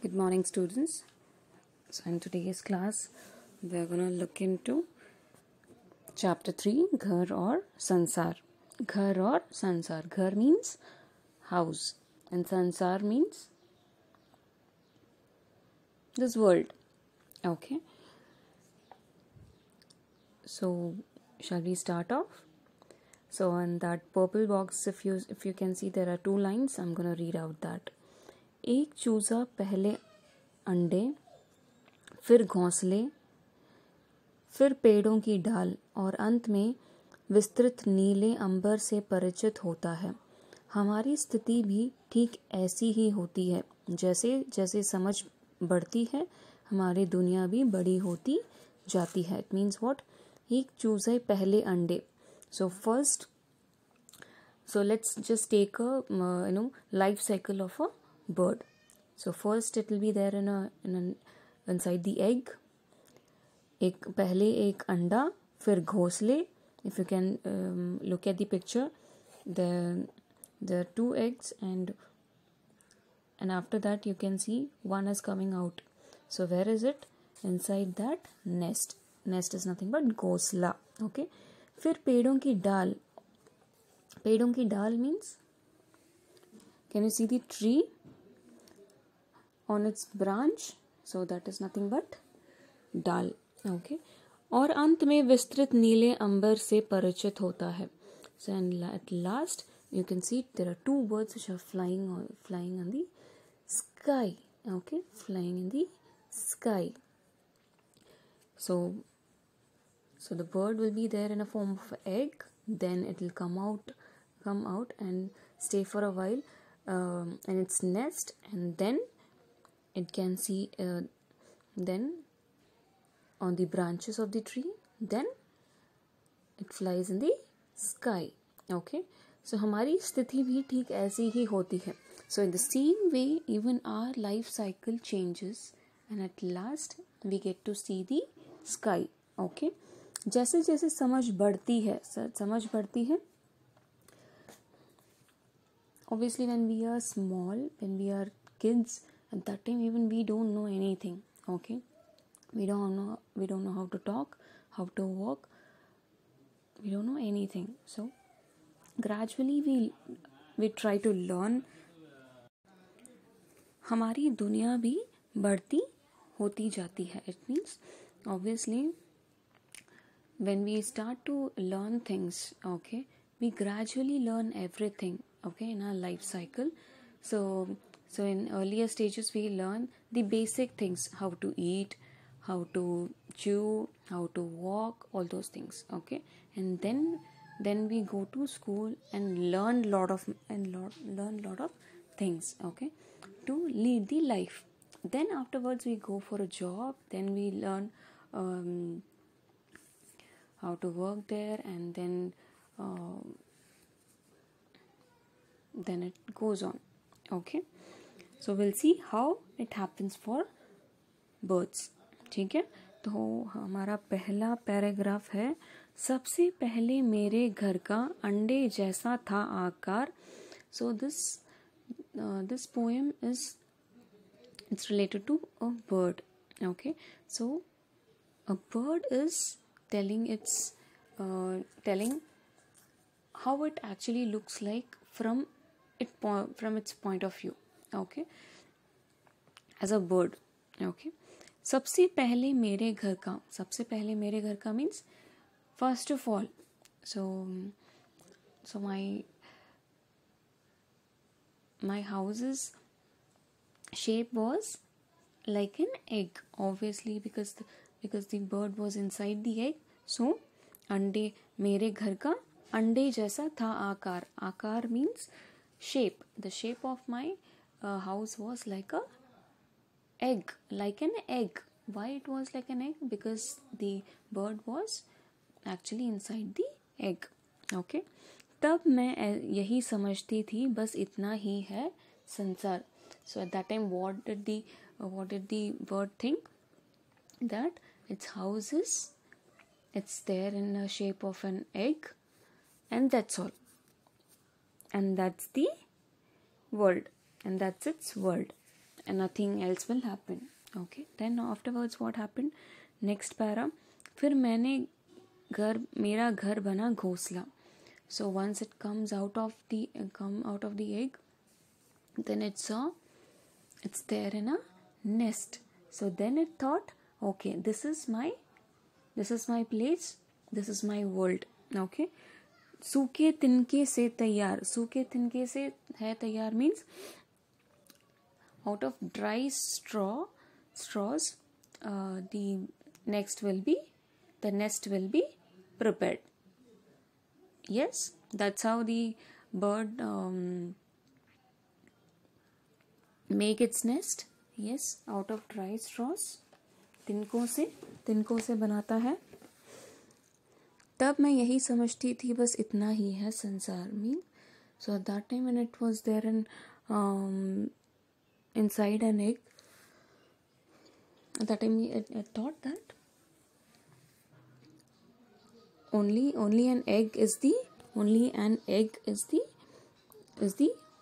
Good morning, students. So, in today's class, we're going to look into chapter 3, Ghar or Sansar. Ghar or Sansar. Ghar means house, and Sansar means this world. Okay. So, shall we start off? So, on that purple box, if you can see, there are two lines. I'm going to read out that. एक चूजा पहले अंडे, फिर घोंसले, फिर पेड़ों की डाल और अंत में विस्तृत नीले अंबर से परिचित होता है। हमारी स्थिति भी ठीक ऐसी ही होती है। जैसे जैसे समझ बढ़ती है, हमारी दुनिया भी बड़ी होती जाती है। It means what? एक चूजे पहले अंडे. So first, so let's just take a life cycle of a bird. So first it will be there inside the egg. पहले एक अंडा, फिर घोंसले. If you can look at the picture, there are two eggs and after that you can see one is coming out. So where is it? Inside that nest. Nest is nothing but घोंसला. Okay. फिर पेड़ों की डाल. पेड़ों की डाल means, can you see the tree on its branch? So that is nothing but डाल. Okay. और अंत में विस्तृत नीले अंबर से परिचित होता है. So and at last you can see there are two birds which are flying on the sky. Okay, flying in the sky. So the bird will be there in a form of egg. Then it will come out and stay for a while in its nest, and then it can see then on the branches of the tree. Then it flies in the sky. Okay. So हमारी स्थिति भी ठीक ऐसी ही होती है. So in the same way, even our life cycle changes, and at last we get to see the sky. Okay. जैसे जैसे समझ बढ़ती है, obviously when we are small, when we are kids, at that time even we don't know anything. Okay. We don't know how to talk, how to walk. We don't know anything. So gradually we try to learn. हमारी दुनिया भी बढ़ती होती जाती है. It means obviously when we start to learn things, okay, we gradually learn everything, okay, in our life cycle. So in earlier stages we learn the basic things, how to eat, how to chew, how to walk, all those things. Okay. And then we go to school and learn lot of things, okay, to lead the life. Then afterwards we go for a job. Then we learn how to work there, and then it goes on. Okay. So we'll see how it happens for birds. ठीक है. तो हमारा पहला paragraph है. सबसे पहले मेरे घर का अंडे जैसा था आकार. So this poem it's related to a bird. Okay. So a bird is telling how it actually looks like from its point of view. Okay. As a bird. Okay. सबसे पहले मेरे घर का means first of all. So my house's shape was like an egg, obviously because the bird was inside the egg. So अंडे, मेरे घर का अंडे जैसा था आकार. आकार means shape. The shape of my house was like a egg, like an egg. Why it was like an egg? Because the bird was actually inside the egg. Okay. तब मैं यही समझती थी, बस इतना ही है संसार. So at that time, what did the bird think? That its house it's there in the shape of an egg, and that's all. And that's the world, and that's its world. and nothing else will happen. Okay, then afterwards what happened? Next para, फिर मेरा घर बना घोंसला. So once it comes out of the egg, then it's there in a nest. So then it thought, okay, this is my place, this is my world. Okay, सूखे तिनके से तैयार. सूखे तिनके से है तैयार means out of dry straws, the nest will be prepared. Yes, that's how the bird make its nest. Yes, out of dry straws, तिनकों से बनाता है. तब मैं यही समझती थी बस इतना ही है संसार में. So at that time when it was there in inside an egg, at that time I thought that only an egg is the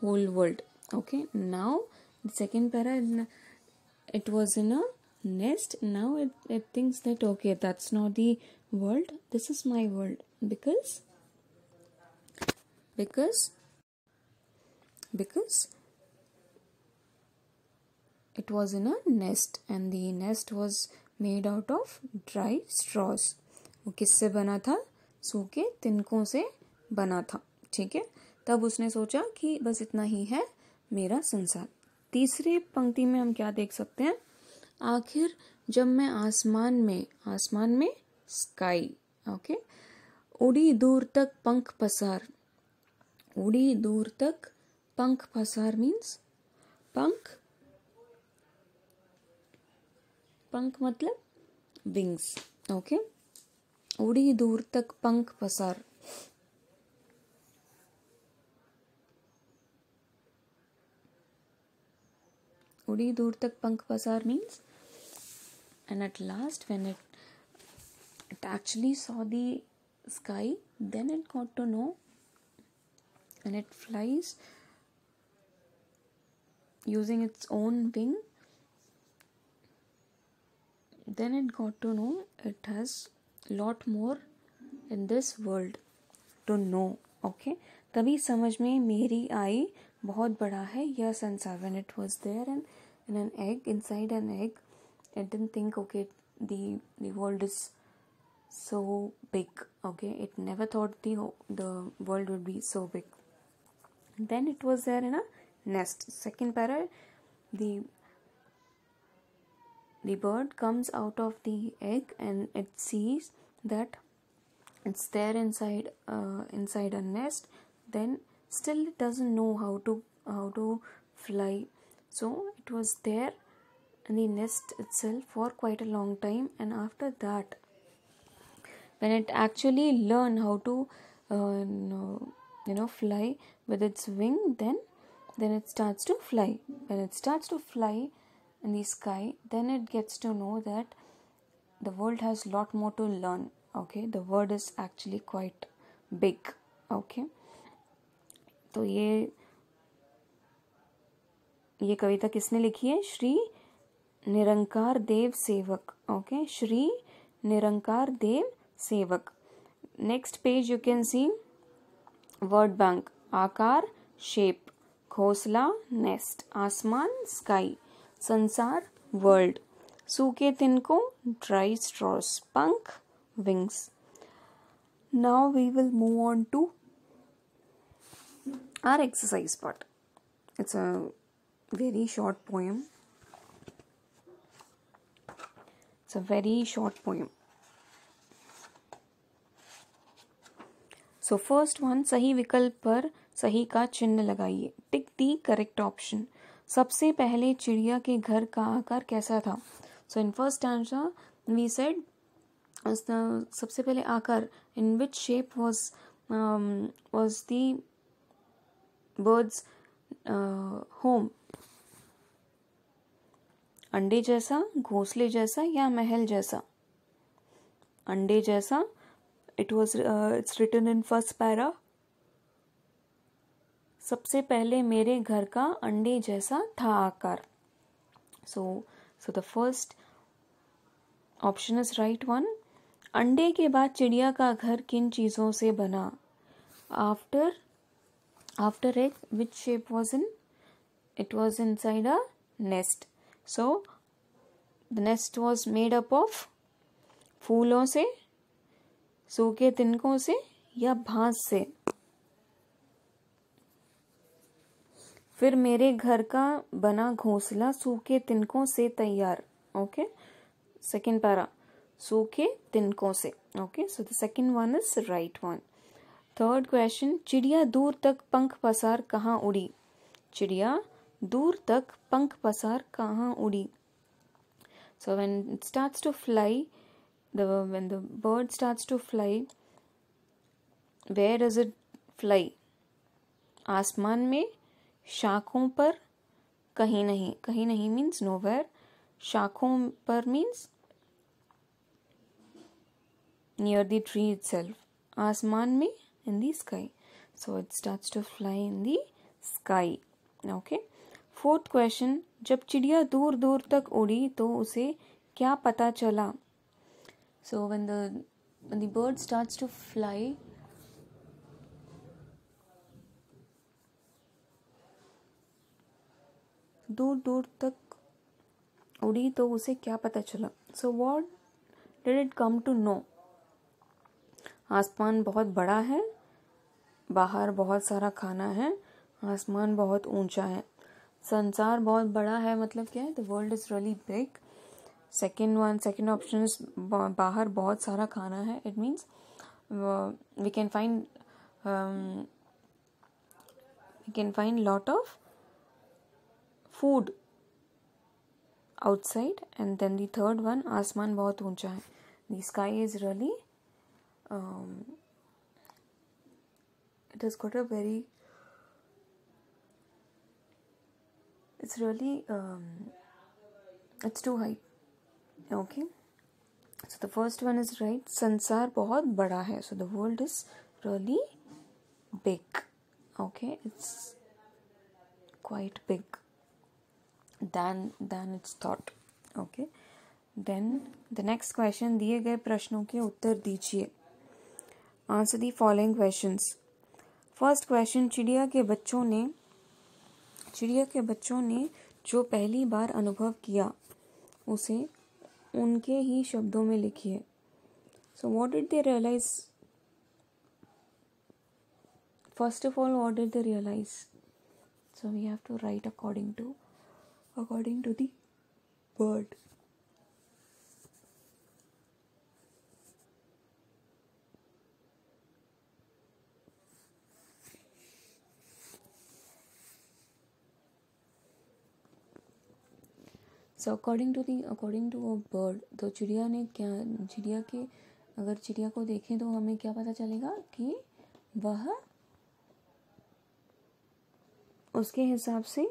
whole world. Okay, now the second para, it was in a nest. Now it thinks that okay, that's not the world, this is my world, because it was in a nest and the nest was made out of dry straws. वो किससे बना था? सूखे तिनकों से बना था. ठीक है, तब उसने सोचा कि बस इतना ही है मेरा संसार. तीसरी पंक्ति में हम क्या देख सकते हैं? आखिर जब मैं आसमान में स्काई. ओके, उड़ी दूर तक पंख पसार. उड़ी दूर तक पंख पसार मीन्स पंख मतलब विंग्स. ओके, उड़ी दूर तक पंख पसार. उड़ी दूर तक पंख पसार means, and at last when it actually saw the sky, then it got to know, and it flies using its own wing. Then it got to know it has lot more in this world to know. Okay, तभी समझ में मेरी आई बहुत बड़ा है यह संसार. When it was there in an egg, inside an egg, it didn't think okay the world is so big. Okay, it never thought the world would be so big. Then it was there in a nest. Second para, the bird comes out of the egg and it sees that it's there inside a nest. Then still it doesn't know how to fly. So it was there in the nest itself for quite a long time, and after that when it actually learn how to fly with its wing, then it starts to fly. When it starts to fly in the sky, then it gets to know that the world has lot more to learn. Okay, the world is actually quite big. Okay, तो ये कविता किसने लिखी है? श्री निरंकार देव सेवक. Okay, Shri Nirankar देव सेवक. Next page you can see word bank. आकार शेप, घोंसला नेस्ट, आसमान स्काई, संसार वर्ल्ड, सूखे तिनकों ड्राई स्ट्रॉस, पंख wings. Now we will move on to our exercise part. It's a very short poem. So first one, सही विकल्प पर सही का चिन्ह लगाइए. टिक दी करेक्ट ऑप्शन. सबसे पहले चिड़िया के घर का आकार कैसा था? So in first stanza we said सबसे पहले आकार, in which shape was the bird's home? अंडे जैसा, घोंसले जैसा या महल जैसा? अंडे जैसा. It's written in first para. सबसे पहले मेरे घर का अंडे जैसा था आकार. So the first option is right one. अंडे के बाद चिड़िया का घर किन चीज़ों से बना? After egg, which shape was in? It was inside a nest. So the nest was made up of फूलों से, सूखे तिनकों से या भांस से? फिर मेरे घर का बना घोंसला सूखे तिनकों से तैयार. ओके, सेकेंड पैरा, सूखे तिनकों से. Okay, so the second one is right one. Third question, चिड़िया दूर तक पंख पसार कहाँ उड़ी? चिड़िया दूर तक पंख पसार कहाँ उड़ी? So when it starts to fly, when the bird starts to fly, where does it fly? आसमान में, शाखों पर, कहीं नहीं. कहीं नहीं means nowhere. शाखों पर means near the tree itself. आसमान में, in the sky. So it starts to fly in the sky. Okay. Fourth question, जब चिड़िया दूर दूर तक उड़ी तो उसे क्या पता चला? So when the bird starts to fly, दूर दूर तक उड़ी तो उसे क्या पता चला? So what did it come to know? आसमान बहुत बड़ा है, बाहर बहुत सारा खाना है, आसमान बहुत ऊंचा है. संसार बहुत बड़ा है मतलब क्या है? The world is really big. Second option is बाहर बहुत सारा खाना है. It means we can find lot of food outside. And then the third one, आसमान बहुत ऊंचा है. The sky is really it has got a very, it's really it's too high. Okay, so the first one is right. संसार बहुत बड़ा है. So the world is really big. Okay, it's quite big than it's thought. Okay, then the next question, दिए गए प्रश्नों के उत्तर दीजिए. Answer the following questions. First question, चिड़िया के बच्चों ने जो पहली बार अनुभव किया उसे उनके ही शब्दों में लिखिए. So what did they realize? First of all, what did they realize? So we have to write according to the word. So according to a bird, तो अगर चिड़िया को देखें तो हमें क्या पता चलेगा कि वह उसके हिसाब से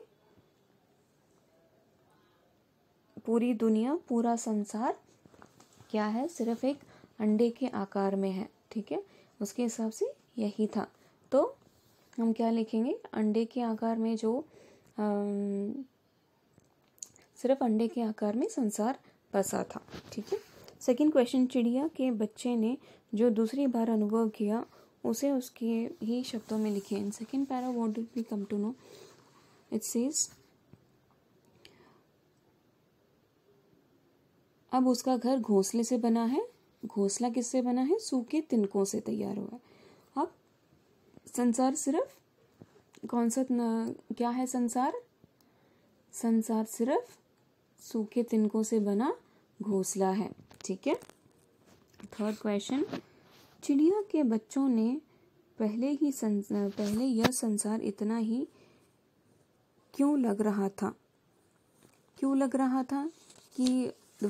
पूरी दुनिया, पूरा संसार क्या है? सिर्फ एक अंडे के आकार में है. ठीक है, उसके हिसाब से यही था. तो हम क्या लिखेंगे? अंडे के आकार में जो सिर्फ अंडे के आकार में संसार बसा था. ठीक है. सेकंड क्वेश्चन, चिड़िया के बच्चे ने जो दूसरी बार अनुभव किया उसे उसके ही शब्दों में लिखे. In second para, what did we come to know? It says, अब उसका घर घोंसले से बना है. घोंसला किससे बना है? सूखे तिनकों से तैयार हुआ है. अब संसार सिर्फ क्या है? संसार सिर्फ सूखे तिनकों से बना घोंसला है. ठीक है. थर्ड क्वेश्चन, चिड़िया के बच्चों ने पहले यह संसार इतना ही क्यों लग रहा था कि the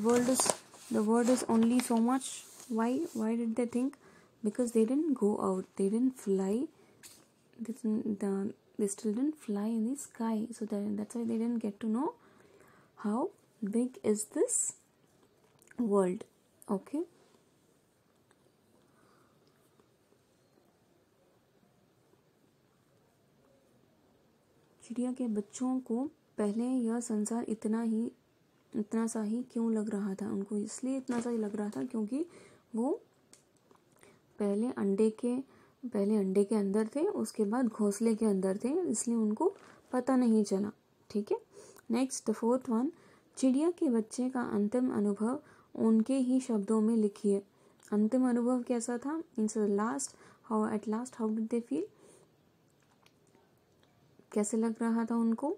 world is only so much. Why did they think? Because they didn't go out, they didn't fly, they still didn't fly in the sky. So that's why they didn't get to know how big is this world. Okay. चिड़िया के बच्चों को पहले यह संसार इतना ही इतना सा ही क्यों लग रहा था उनको? इसलिए इतना सा ही लग रहा था क्योंकि वो पहले अंडे के अंदर थे, उसके बाद घोंसले के अंदर थे, इसलिए उनको पता नहीं चला। ठीक है। नेक्स्ट द फोर्थ वन, चिड़िया के बच्चे का अंतिम अनुभव उनके ही शब्दों में लिखिए। अंतिम अनुभव कैसा था? Means at last how did they feel? कैसे लग रहा था उनको?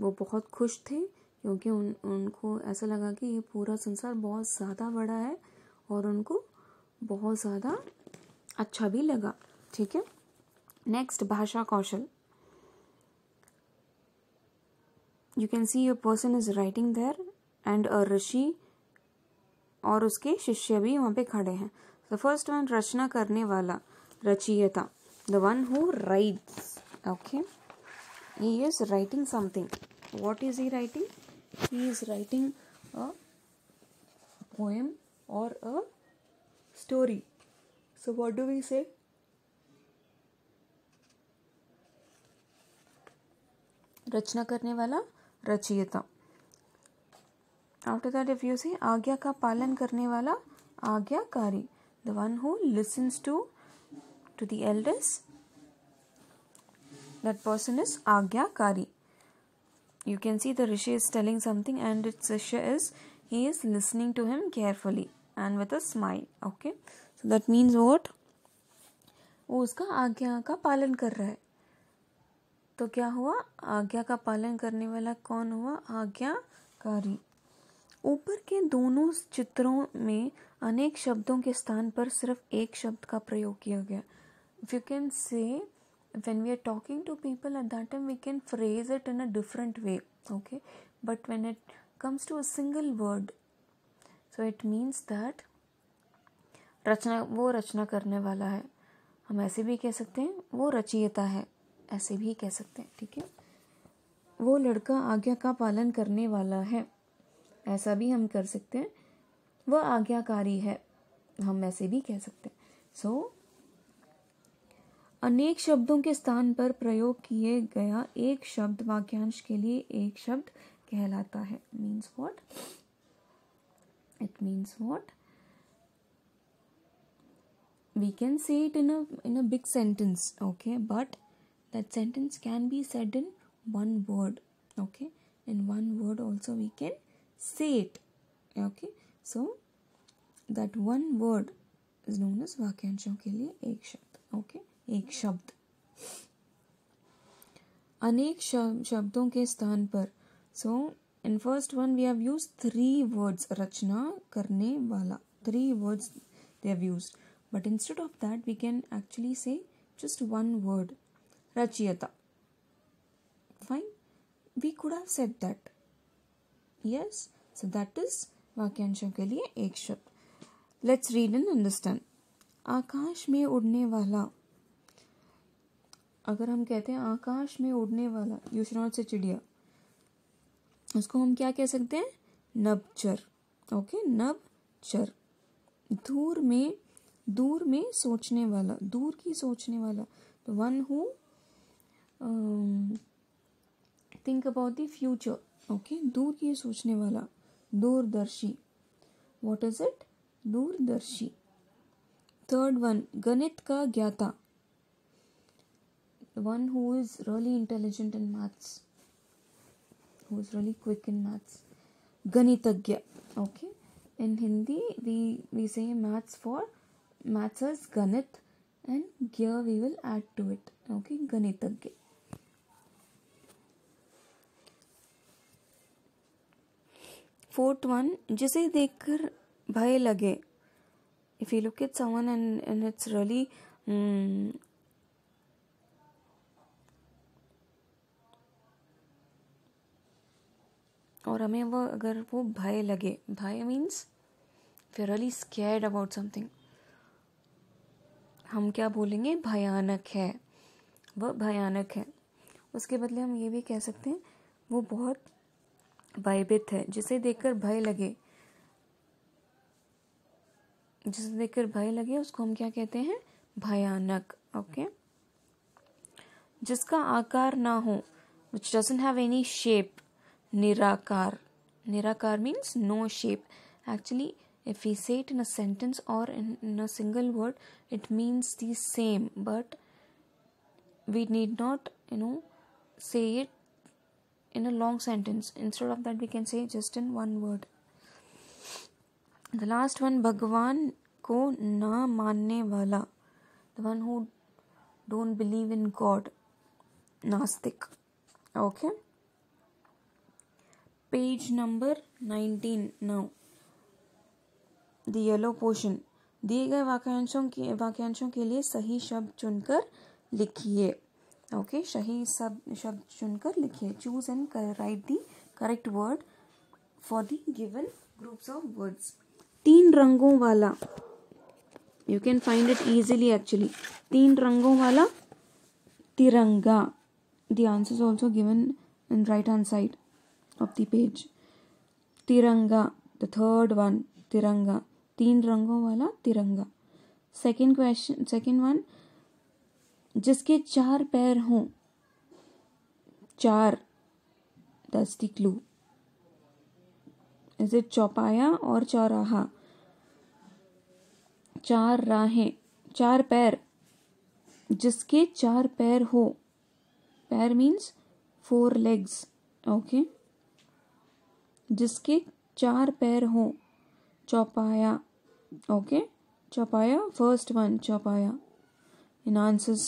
वो बहुत खुश थे क्योंकि उनको ऐसा लगा कि ये पूरा संसार बहुत ज़्यादा बड़ा है और उनको बहुत ज़्यादा अच्छा भी लगा। ठीक है। नेक्स्ट भाषा कौशल। You can see a person is writing there and a rishi और उसके शिष्य भी वहाँ पे खड़े हैं। द फर्स्ट वन, रचना करने वाला, रचयिता, the one who rights. Okay, he is writing something. What is he writing? He is writing a poem or a story. So what do we say? रचना करने वाला, रचयिता. After that, if you say आज्ञा का पालन करने वाला, आज्ञाकारी, the one who listens to the elders, that person is आज्ञाकारी. You can see the rishi is telling something and its shishya is, he is listening to him carefully and with a smile. Okay, so that means what? वो उसका आज्ञा का पालन कर रहा है. तो क्या हुआ? आज्ञा का पालन करने वाला कौन हुआ? आज्ञाकारी. ऊपर के दोनों चित्रों में अनेक शब्दों के स्थान पर सिर्फ एक शब्द का प्रयोग किया गया. If you can say, when we are talking to people at that time we can phrase it in a different way, okay, but when it comes to a single word, so it means that वो रचना करने वाला है. हम ऐसे भी कह सकते हैं वो रचयिता है, ऐसे भी कह सकते हैं. ठीक है. वो लड़का आज्ञा का पालन करने वाला है, ऐसा भी हम कर सकते हैं. वह आज्ञाकारी है, हम ऐसे भी कह सकते हैं. सो अनेक शब्दों के स्थान पर प्रयोग किए गया एक शब्द वाक्यांश के लिए एक शब्द कहलाता है. Means what? It means what? We can say it in a big sentence, okay, but that sentence can be said in one word, okay. In one word also we can say it, okay. So that one word is known as वाक्यांशों के लिए एक शब्द, okay. एक शब्द. अनेक शब्दों के स्थान पर, so in first one we have used 3 words, रचना करने वाला, 3 words they have used. But instead of that, we can actually say just one word, rachiyata. Fine. We could have said that. Yes. So that is वाक्यांशों के लिए एक शब्द. Let's read and understand. आकाश में उड़ने वाला. अगर हम कहते हैं आकाश में उड़ने वाला, you should not say चिड़िया. उसको हम क्या कह सकते हैं? नभचर. Okay, नभचर. दूर में सोचने वाला, दूर की सोचने वाला, the one who think about the future, okay. दूर की सोचने वाला, दूरदर्शी. What is it? दूरदर्शी. Third one, गणित का ज्ञाता, the one who is really intelligent in maths, who is really quick in maths. गणितज्ञ, okay. In Hindi we say maths as ganit and here we will add to it, okay, ganitagya. Fourth one, जिसे देखकर भय लगे. If you look at someone and it's really और हमें अगर वो भय लगे, भय means if you're really scared about something, हम क्या बोलेंगे? भयानक है, वह भयानक है. उसके बदले हम ये भी कह सकते हैं वो बहुत भयभीत है. जिसे देखकर भय लगे, उसको हम क्या कहते हैं? भयानक, ओके. जिसका आकार ना हो, which doesn't have any shape, निराकार, Nirakar means no shape. Actually, if we say it in a sentence or in a single word, it means the same, but we need not, say it in a long sentence. Instead of that, we can say just in one word. The last one, Bhagwan ko na manne wala, the one who don't believe in God, Nastik. Okay. Page number 19 now. The yellow portion. दिए गए वाक्यांशों के लिए सही शब्द चुनकर लिखिए. Okay, सही शब्द चुनकर लिखिए. Choose and right the correct word for the given groups of words. 3 रंगों वाला. You can find it easily actually. 3 रंगों वाला तिरंगा. The answer is also given in right hand side of the page. तिरंगा, the third one, तिरंगा. 3 रंगों वाला तिरंगा. Second one, जिसके 4 पैर हों. 4, that's the clue. Is it चौपाया और चौराहा? 4 राहें, 4 पैर. जिसके 4 पैर हो. पैर means 4 legs. Okay. जिसके 4 पैर हो. चौपाया. Okay. चौपाया, first one, चौपाया. In answers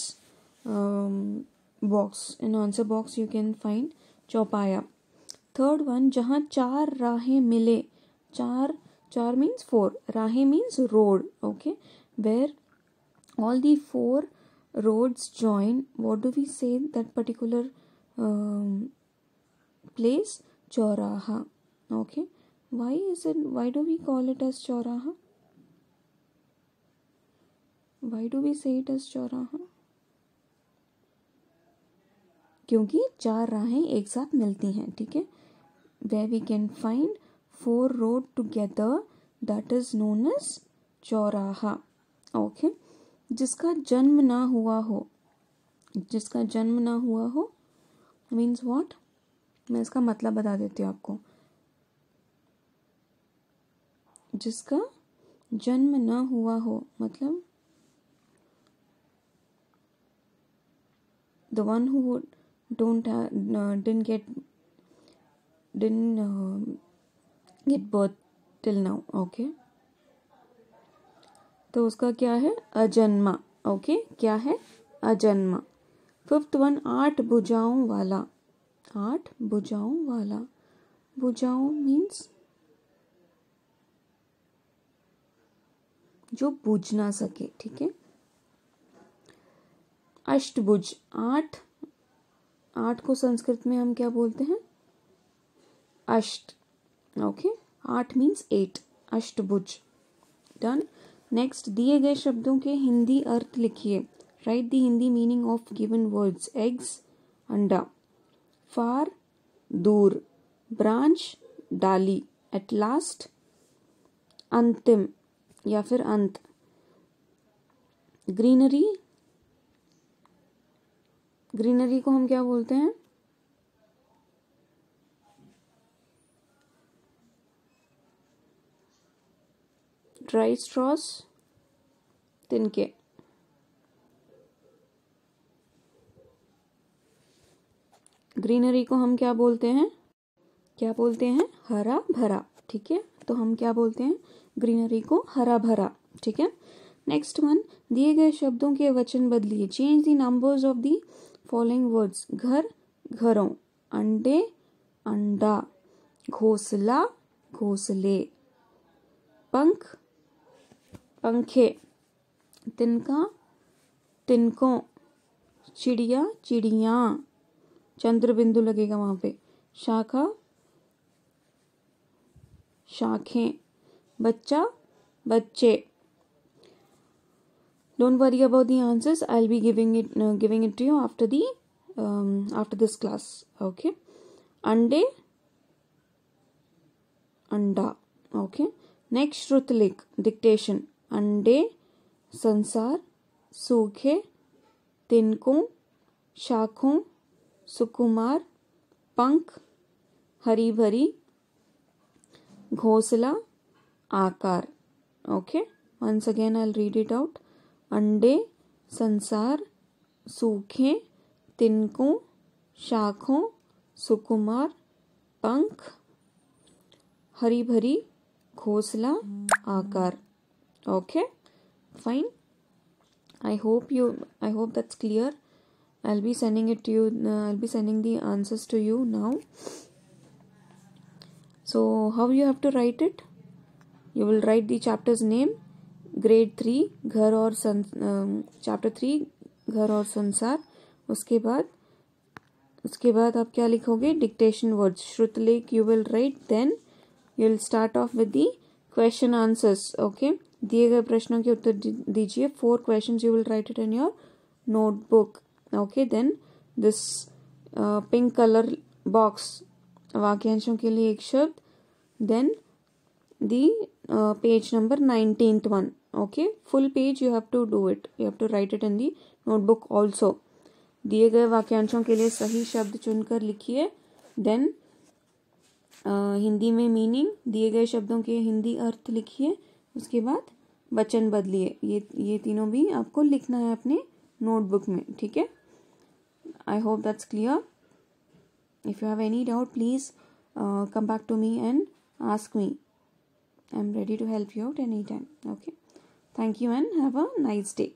box. In answer box you can find चौपाया. Third one, जहाँ 4 राहें मिले. 4 means 4. राहें means road. Okay. Where all the 4 roads join, what do we say that particular place? Chauraha. Okay. Why do we call it as chauraha? Why do we say it as chauraha? क्योंकि 4 राहें एक साथ मिलती हैं. ठीक है. Where we can find 4 road together, that is known as chauraha. Okay. जिसका जन्म ना हुआ हो. जिसका जन्म ना हुआ हो मीन्स व्हाट? मैं इसका मतलब बता देती हूँ आपको. जिसका जन्म ना हुआ हो मतलब the one who didn't get birth till now. Okay. तो उसका क्या है? अजन्मा. ओके. क्या है? अजन्मा. 5th one, 8 भुजाओं वाला. 8 भुजाओं वाला. भुजाओं मीन्स जो बुझ ना सके. ठीक है. अष्टभुज. 8 को संस्कृत में हम क्या बोलते हैं? अष्ट. ओके. 8 मीन्स 8. अष्टभुज. डन. नेक्स्ट, दिए गए शब्दों के हिंदी अर्थ लिखिए. Right the Hindi meaning of given words. Eggs, अंडा. फार, दूर. ब्रांच, डाली. एट लास्ट, अंतिम या फिर अंत. ग्रीनरी. ग्रीनरी को हम क्या बोलते हैं? ड्राई स्ट्रॉस, तिनके. ग्रीनरी को हम क्या बोलते हैं? क्या बोलते हैं? हरा भरा. ठीक है. तो हम क्या बोलते हैं? ग्रीनरी को हरा भरा. ठीक है. नेक्स्ट वन, दिए गए शब्दों के वचन बदलिए. Change the numbers of the following words. घर, घरों. अंडे, अंडा. घोंसला, घोंसले. पंख, पंखे. तिनका, तिनकों. चिड़िया, चिड़ियाँ. चंद्र बिंदु लगेगा वहां पे. शाखा, शाखें. बच्चा, बच्चे. Don't worry about the answers. I'll be giving it to you after this class. Okay. अंडे, अंडा. Okay. Next, श्रुत लिख. डिक्टेशन. अंडे, संसार. सूखे, तिनकों. शाखों, सुकुमार. पंख, हरी भरी. घोंसला, आकार. Okay, once again I'll read it out. अंडे, संसार, सूखे, तिनकों, शाखों, सुकुमार, पंख, हरी भरी, घोंसला, आकार. Okay, fine. I hope that's clear. I'll be sending it to you. I'll be sending the answers to you now. So how you have to write it? You will write the chapter's name, grade 3, घर और chapter 3, घर और संसार. उसके बाद आप क्या लिखोगे? Dictation words. श्रुतलेख you will write. Then you will start off with the question answers. Okay. दिए गए प्रश्नों के उत्तर दीजिए. 4 questions you will write it in your notebook. Okay. Then this pink color box, वाक्यांशों के लिए एक शब्द. Then the page number 19th one. Okay, full page you have to do it. You have to write it in the notebook also. दिए गए वाक्यांशों के लिए सही शब्द चुनकर लिखिए. Then हिंदी में मीनिंग, दिए गए शब्दों के हिंदी अर्थ लिखिए. उसके बाद वचन बदलिए. ये तीनों भी आपको लिखना है अपने नोटबुक में. ठीक है. I hope that's clear. If you have any doubt, please come back to me and ask me. I'm ready to help you out anytime. Okay. Thank you and have a nice day.